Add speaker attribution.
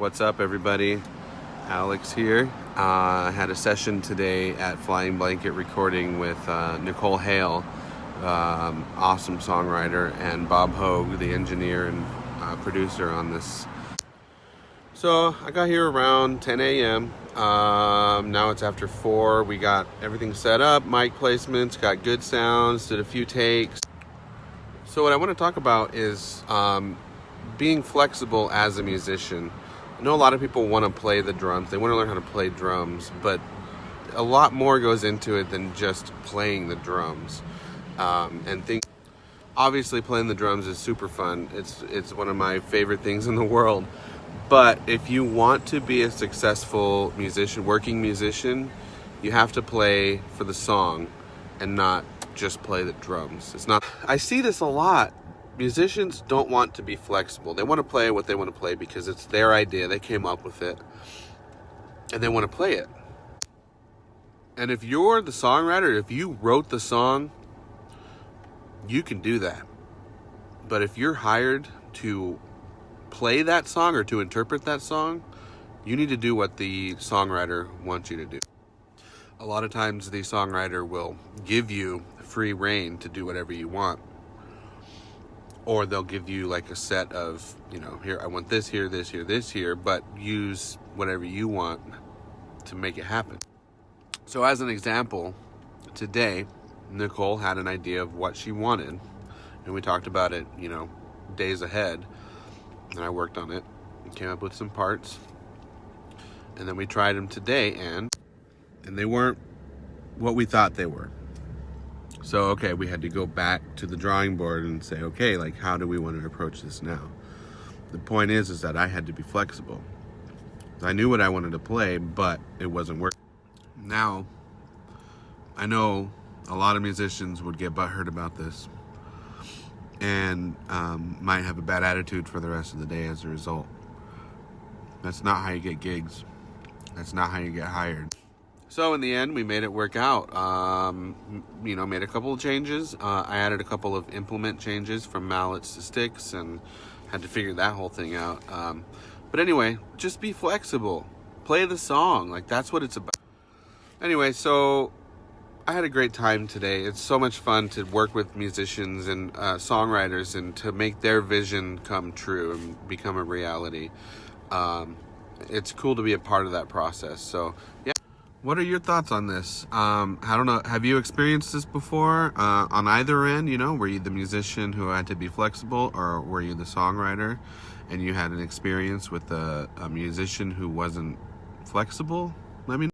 Speaker 1: What's up, everybody? Alex here. I had a session today at Flying Blanket recording with Nicole Hale, awesome songwriter, and Bob Hogue, the engineer and producer on this. So I got here around 10 a.m. Now it's after 4. We got everything set up, mic placements, got good sounds, did a few takes. So what I want to talk about is being flexible as a musician. I know a lot of people want to play the drums. They want to learn how to play drums, but a lot more goes into it than just playing the drums. Obviously playing the drums is super fun. It's one of my favorite things in the world. But if you want to be a successful musician, working musician, you have to play for the song and not just play the drums. I see this a lot. Musicians don't want to be flexible. They want to play what they want to play because it's their idea. They came up with it and they want to play it. And if you're the songwriter, if you wrote the song, you can do that. But if you're hired to play that song or to interpret that song, you need to do what the songwriter wants you to do. A lot of times the songwriter will give you free rein to do whatever you want. Or they'll give you like a set of, here, I want this here, this here, this here, but use whatever you want to make it happen. So as an example, today, Nicole had an idea of what she wanted, and we talked about it, days ahead, and I worked on it and came up with some parts, and then we tried them today, and they weren't what we thought they were. So, okay, we had to go back to the drawing board and say, okay, like, how do we want to approach this now? The point is that I had to be flexible. I knew what I wanted to play, but it wasn't working. Now, I know a lot of musicians would get butthurt about this and might have a bad attitude for the rest of the day as a result. That's not how you get gigs. That's not how you get hired. So in the end, we made it work out. Made a couple of changes. I added a couple of implement changes from mallets to sticks and had to figure that whole thing out. But anyway, just be flexible. Play the song. Like, that's what it's about. Anyway, so I had a great time today. It's so much fun to work with musicians and songwriters and to make their vision come true and become a reality. It's cool to be a part of that process. So, yeah. What are your thoughts on this? I don't know. Have you experienced this before on either end? Were you the musician who had to be flexible, or were you the songwriter and you had an experience with a musician who wasn't flexible? Let me know.